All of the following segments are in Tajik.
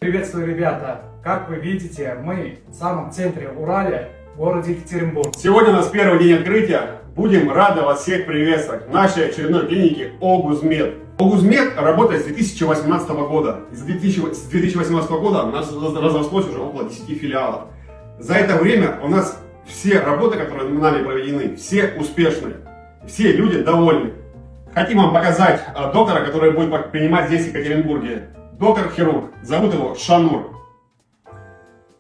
Приветствую, ребята! Как вы видите, мы в самом центре Урала, в городе Екатеринбург. Сегодня у нас первый день открытия. Будем рады вас всех приветствовать в нашей очередной клинике Огузмед. Огузмед работает с 2018 года. С 2018 года у нас разрослось уже около 10 филиалов. За это время у нас все работы, которые нами проведены, все успешные. Все люди довольны. Хотим вам показать доктора, который будет принимать здесь, в Екатеринбурге. Доктор-хирург. Зовут его Шанур.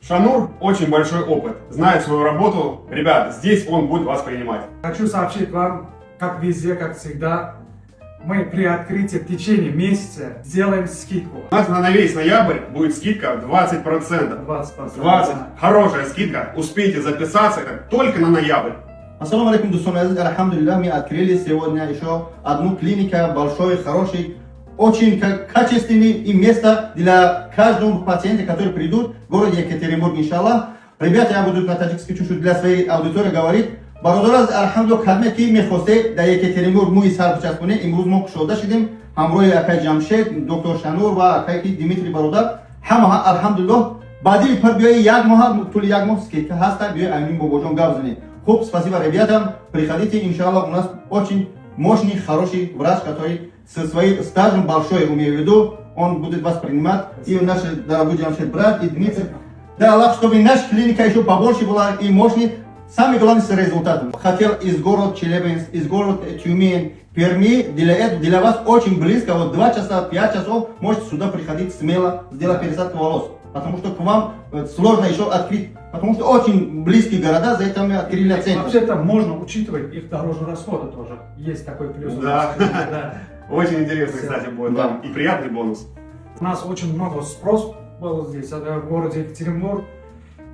Шанур очень большой опыт, знает свою работу. Ребят, здесь он будет вас принимать. Хочу сообщить вам, как везде, как всегда, мы при открытии в течение месяца сделаем скидку. У нас на весь ноябрь будет скидка 20%. 20%. 20%. Хорошая скидка. Успейте записаться, это только на ноябрь. Ассаламу алейкум, дустоны азиз. Алхамдулилlah, мы открыли сегодня еще одну клинику, большой, хороший, очень качественный и место для каждого пациента, который придут в городе Екатеринбург, иншаллах. Ребята, я буду на таджикски чуть-чуть для своей аудитории говорить. Бародараз, алхамдулилlah, кадме ки мехосте да Екатеринбург муи сар бичаскуне, имруз мо кушода шидим, ҳамроҳи акай Ҷамшед, доктор Шанур ва акай Димитрий Бародар. Ҳамаҳа алхамдулилlah, баъди пар биёи як моҳ, тӯли як моҳ скидка ҳаста, биёи амин бобоҷон гап занем. Хуб, спасибо, ребята, приходите, иншаллах, у нас очень мощный, хороший врач, который со своим стажем большой, имею в виду, он будет вас принимать, и наш дорогой Джамшед брат, и Дмитрий. Да, Аллах, чтобы наша клиника еще побольше была и мощнее, самое главное с результатом. Хотел из города Челябинск, из города Тюмень, Перми, для вас очень близко, вот 2 часа, 5 часов, можете сюда приходить смело, сделать пересадку волос. Потому что к вам сложно еще открыть, потому что очень близкие города, за это мы открыли центр. Вообще-то можно учитывать их дорожные расходы тоже. Есть такой плюс. Да. Да. Очень интересный, кстати, будет Да. вам и приятный бонус. У нас очень много спрос был здесь, в городе Екатеринбург.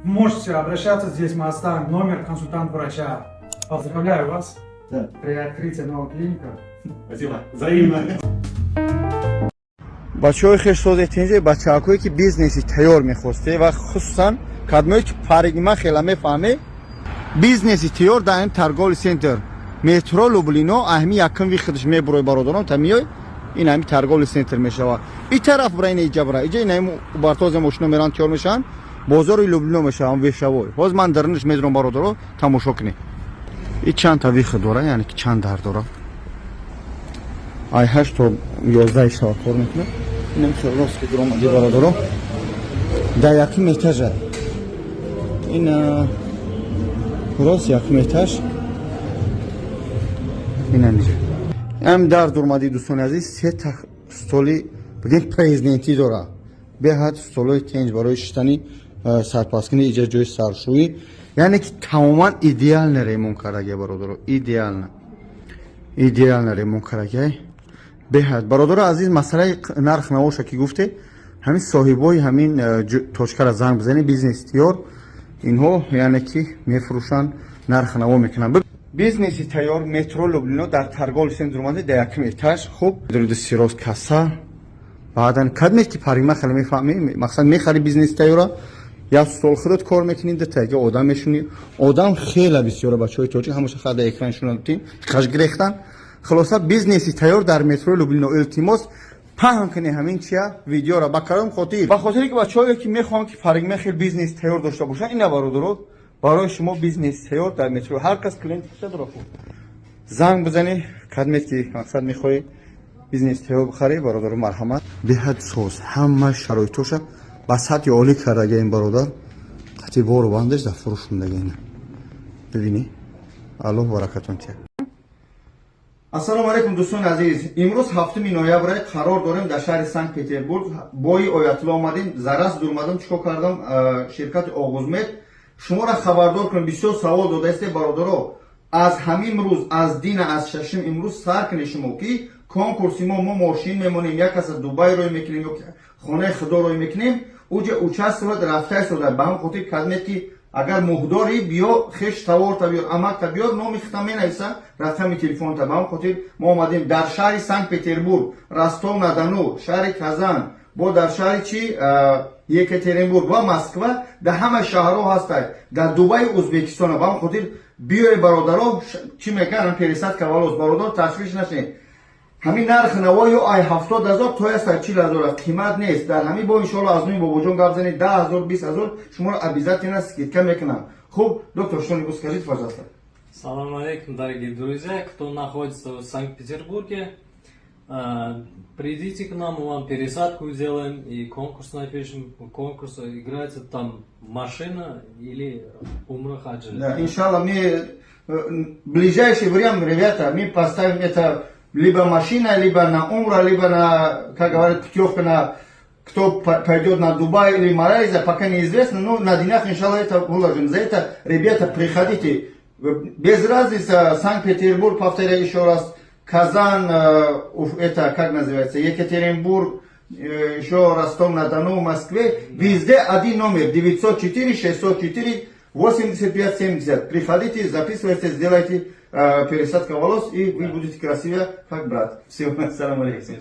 Можете обращаться, здесь мы оставим номер консультанта врача. Поздравляю вас Да. при открытии новой клиники. Спасибо. Взаимно. бачаҳои хеш созетинҷа бачаҳое ки бизнеси тайёр мехосте ва хусусан кадмое ки паригма хела мефаҳме бизнеси тайёр дар ин торговли центр метро Люблино аҳми якум вихдаш мебурои бародарон та миёй ин ҳами торговли центр мешавад ин тараф бара ин иҷа бара иҷа ин ҳами бартози мошино меран тайёр мешаванд бозори Люблино мешаванд вешавой ҳоз ман дарниш медурам бародаро тамошо кунед ин чанд та вихд дора яъне ки чанд дар дора ай 8 то 11 шава кор мекунад инам хелос ки дуромади бародаро дар якум этажа ин рост якум этаж инам ам дар дурмади дӯстони азиз се та столи бигем президенти дора беҳад столои тенҷ барои шиштани сарпаскини иҷа ҷои саршӯӣ яъне ки тамоман идеална ремонт кардаги бародаро идеална ремонт кардаги беҳад бародаро азиз масъалаи нарх навоша ки гуфте ҳамин соҳибои ҳамин точкара занг бизани бизнеси тайёр инҳо яъне ки мефурӯшанд нарх наво мекунанд бизнеси тайёр метро Люблино дар торговли центр омаде дар якум этаж хуб дуруди сирос касса баъдан кадме ки парима хеле мефаҳмӣ мақсад мехари бизнеси тайёра як стол худот кор мекунӣ датага одам мешунӣ одам хеле бисёра бачаҳои тоҷик ҳамаша хада экраншон дитин қаш гирехтан خلاصه بیزنسی تیار در مترو لوبلینا التماس پهن کنه همین چیا ویدیو را با کارم خاطر با خاطری که بچه‌هایی که میخوان که فرق خیلی بیزنس تیار داشته باشن این برادرو برای شما بیزنس تیار در مترو هر کس کلینت داره زنگ بزنی کدمت که مقصد میخوای بیزنس تیار بخری برادرو مرحمت بهت سوز همه شرایطش با سطح عالی کرده این برادر قطعی بارو بندش در فروشندگی اینا ببینی الله برکتون تیار ассалому алейкум дӯстони азиз имрӯз 7 ноябр қарор дорем дар шаҳри Санкт Петербург бои оятулло омадем зарас дурмадам чикор кардам ширкати Огузмед шуморо хабардор кунам бисёр савол додаистед бародаро аз ҳамин рӯз аз дина аз шашим имрӯз сар кунед шумо ки конкурси мо мошин мемонем як каса Дубай рой мекунем ё хонаи худо рой мекунем уҷа участвовать рафтай сода ба ҳам хотир кадмед ки агар муҳдори биё хеш таворта биёр амакта биёр номи хита менависа рақами телефонта ба ҳам хотир мо омадем дар шаҳри Санкт Петербург Ростов-на-Дону шаҳри Казан бо дар шаҳри чи Екатеринбург ва Москва дар ҳама шаҳрҳо ҳастад дар Дубай Ӯзбекистон ба ҳам хотир биёи бародаро чӣ мекунанд пересадка волос бародар ташвиш нашед ҳамин нарх наво ё ай 70000 то я 40000 қимат нест. Дар ҳамин бо иншоалло аз нӯи бобоҷон гап занед 10000 20000 шуморо обязательно скидка мекунам. Хуб, доктор, что-нибудь скажите, пожалуйста. Салам алейкум, дорогие друзья, кто находится в Санкт-Петербурге. Придите к нам, мы вам пересадку сделаем и конкурс напишем. Конкурс играется там машина или умра хаджи. Да, иншаллах, мы в ближайшее время, ребята, мы поставим это либо машина, либо на умра, либо на, как говорят, путевка на кто пойдет на Дубай или Малайзия, пока неизвестно, но на днях, иншаллах, это выложим. За это, ребята, приходите. Без разницы, Санкт-Петербург, повторяю еще раз, Казан, это как называется, Екатеринбург, еще Ростов-на-Дону, Москве, везде один номер, 904 604 85 70. Приходите, записывайте, сделайте пересадку волос, и вы будете красивее, как брат. Всем салам алейкум.